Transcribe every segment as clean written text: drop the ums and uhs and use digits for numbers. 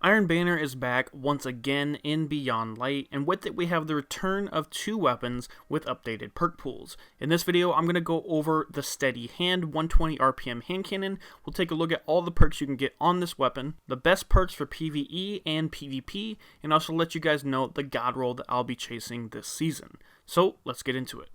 Iron Banner is back once again in Beyond Light, and with it we have the return of two weapons with updated perk pools. In this video, I'm going to go over the Steady Hand 120 RPM hand cannon. We'll take a look at all the perks you can get on this weapon, the best perks for PvE and PvP, and also let you guys know the god roll that I'll be chasing this season. So, let's get into it.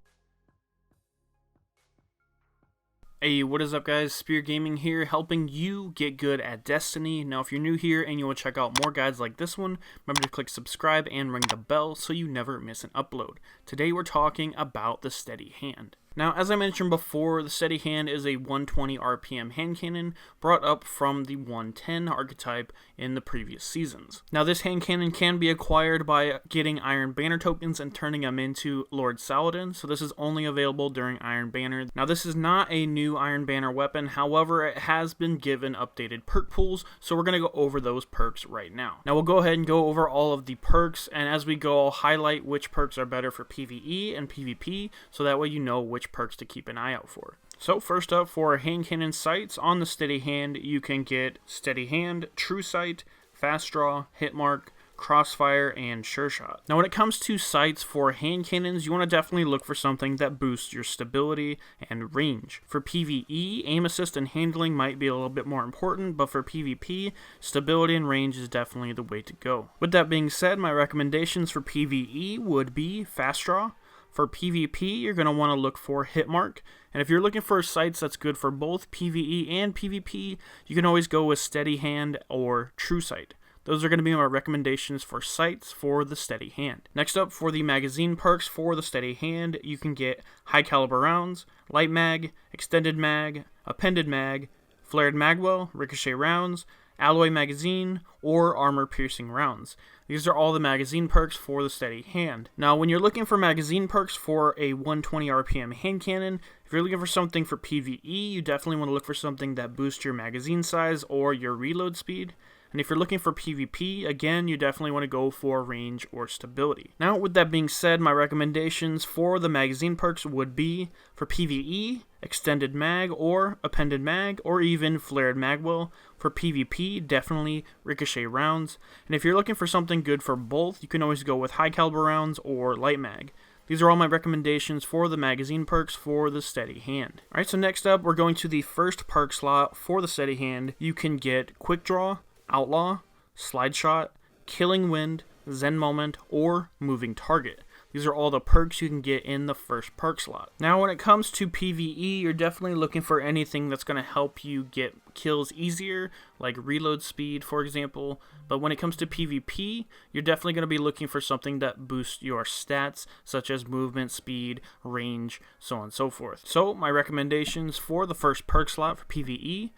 Hey, what is up guys, Speer Gaming here, helping you get good at Destiny. Now if you're new here and you want to check out more guides like this one, remember to click subscribe and ring the bell so you never miss an upload. Today we're talking about the Steady Hand. Now, as I mentioned before, the Steady Hand is a 120 RPM hand cannon brought up from the 110 archetype in the previous seasons. Now, this hand cannon can be acquired by getting Iron Banner tokens and turning them into Lord Saladin, so this is only available during Iron Banner. Now, this is not a new Iron Banner weapon, however, it has been given updated perk pools, so we're going to go over those perks right now. Now, we'll go ahead and go over all of the perks, and as we go, I'll highlight which perks are better for PvE and PvP, so that way you know which perks to keep an eye out for. So first up, for hand cannon sights on the Steady Hand, you can get Steady Hand, True Sight, Fast Draw, Hit Mark, Crossfire, and Sure Shot. Now when it comes to sights for hand cannons, you want to definitely look for something that boosts your stability and range. For PvE, aim assist and handling might be a little bit more important, but for PvP, stability and range is definitely the way to go. With that being said, my recommendations for PvE would be Fast Draw. For PvP, you're going to want to look for Hit Mark, and if you're looking for sights that's good for both PvE and PvP, you can always go with Steady Hand or True Sight. Those are going to be my recommendations for sights for the Steady Hand. Next up, for the magazine perks for the Steady Hand, you can get High Caliber Rounds, Light Mag, Extended Mag, Appended Mag, Flared Magwell, Ricochet Rounds, Alloy Magazine, or Armor Piercing Rounds. These are all the magazine perks for the Steady Hand. Now, when you're looking for magazine perks for a 120 RPM hand cannon, if you're looking for something for PvE, you definitely want to look for something that boosts your magazine size or your reload speed. And if you're looking for PvP, again, you definitely want to go for range or stability. Now, with that being said, my recommendations for the magazine perks would be for PvE, Extended Mag or Appended Mag, or even Flared Magwell. For PvP, definitely Ricochet Rounds. And if you're looking for something good for both, you can always go with High Caliber Rounds or Light Mag. These are all my recommendations for the magazine perks for the Steady Hand. Alright, so next up, we're going to the first perk slot for the Steady Hand. You can get Quick Draw, Outlaw, Slide Shot, Killing Wind, Zen Moment, or Moving Target. These are all the perks you can get in the first perk slot. Now when it comes to PvE, you're definitely looking for anything that's going to help you get kills easier, like reload speed for example. But when it comes to PvP, you're definitely going to be looking for something that boosts your stats, such as movement, speed, range, so on and so forth. So my recommendations for the first perk slot for PvE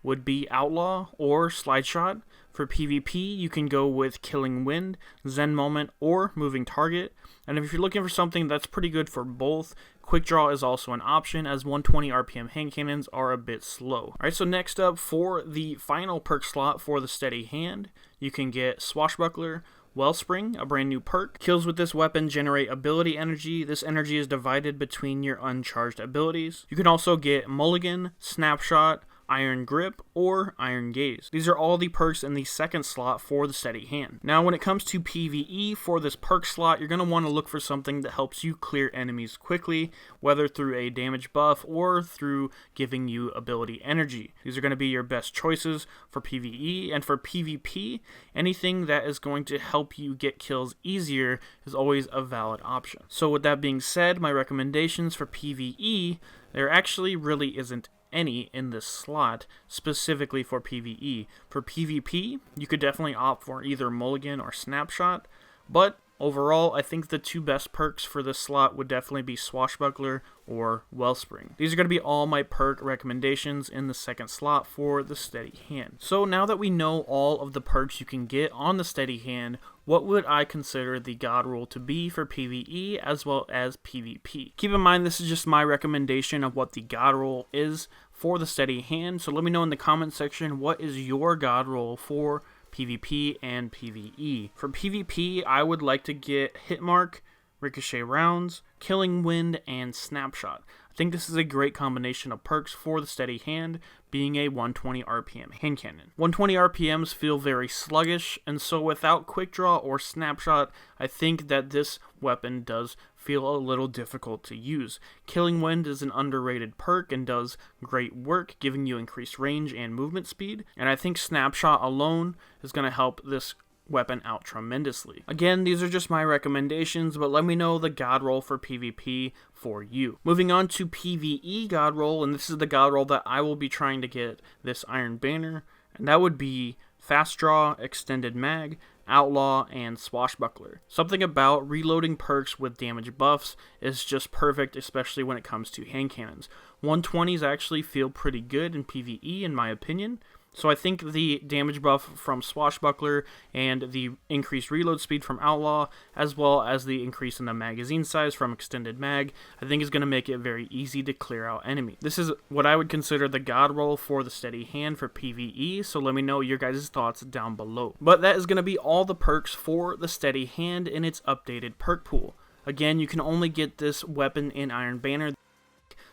would be Outlaw or Slide Shot. For PvP, you can go with Killing Wind, Zen Moment, or Moving Target. And if you're looking for something that's pretty good for both, Quick Draw is also an option, as 120 RPM hand cannons are a bit slow. Alright, so next up, for the final perk slot for the Steady Hand, you can get Swashbuckler, Wellspring, a brand new perk. Kills with this weapon generate ability energy. This energy is divided between your uncharged abilities. You can also get Mulligan, Snapshot, Iron Grip, or Iron Gaze. These are all the perks in the second slot for the Steady Hand. Now when it comes to PvE for this perk slot, you're going to want to look for something that helps you clear enemies quickly, whether through a damage buff or through giving you ability energy. These are going to be your best choices for PvE, and for PvP, anything that is going to help you get kills easier is always a valid option. So with that being said, my recommendations for PvE, there actually really isn't any in this slot specifically for PvE. For PvP, you could definitely opt for either Mulligan or Snapshot, but overall, I think the two best perks for this slot would definitely be Swashbuckler or Wellspring. These are going to be all my perk recommendations in the second slot for the Steady Hand. So now that we know all of the perks you can get on the Steady Hand, what would I consider the god roll to be for PvE as well as PvP? Keep in mind, this is just my recommendation of what the god roll is for the Steady Hand, so let me know in the comment section what is your god roll for PvP and PvE. For PvP, I would like to get Hit Mark, ricochet rounds, killing wind, and snapshot. I think this is a great combination of perks for the steady hand, being a 120 RPM hand cannon. 120 RPMs feel very sluggish, and so without quick draw or snapshot, I think that this weapon does feel a little difficult to use. Killing wind is an underrated perk and does great work, giving you increased range and movement speed, and I think snapshot alone is going to help this weapon out tremendously. Again, these are just my recommendations, but let me know the god roll for PvP for you. Moving on to PvE god roll, and this is the god roll that I will be trying to get this Iron Banner, and that would be Fast Draw, Extended Mag, Outlaw, and Swashbuckler. Something about reloading perks with damage buffs is just perfect, especially when it comes to hand cannons. 120s actually feel pretty good in PvE in my opinion, so I think the damage buff from Swashbuckler and the increased reload speed from Outlaw, as well as the increase in the magazine size from Extended Mag, I think is going to make it very easy to clear out enemies. This is what I would consider the god roll for the steady hand for PvE, so let me know your guys' thoughts down below. But that is going to be all the perks for the steady hand in its updated perk pool. Again, you can only get this weapon in Iron Banner,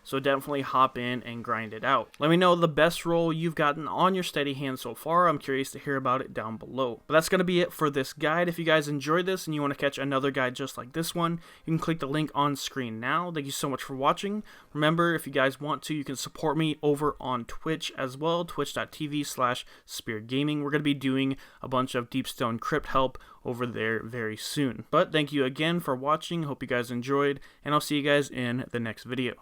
so definitely hop in and grind it out. Let me know the best roll you've gotten on your steady hand so far. I'm curious to hear about it down below. But that's going to be it for this guide. If you guys enjoyed this and you want to catch another guide just like this one, you can click the link on screen now. Thank you so much for watching. Remember, if you guys want to, you can support me over on Twitch as well, twitch.tv/SpeerGaming. We're going to be doing a bunch of Deepstone Crypt help over there very soon. But thank you again for watching. Hope you guys enjoyed, and I'll see you guys in the next video.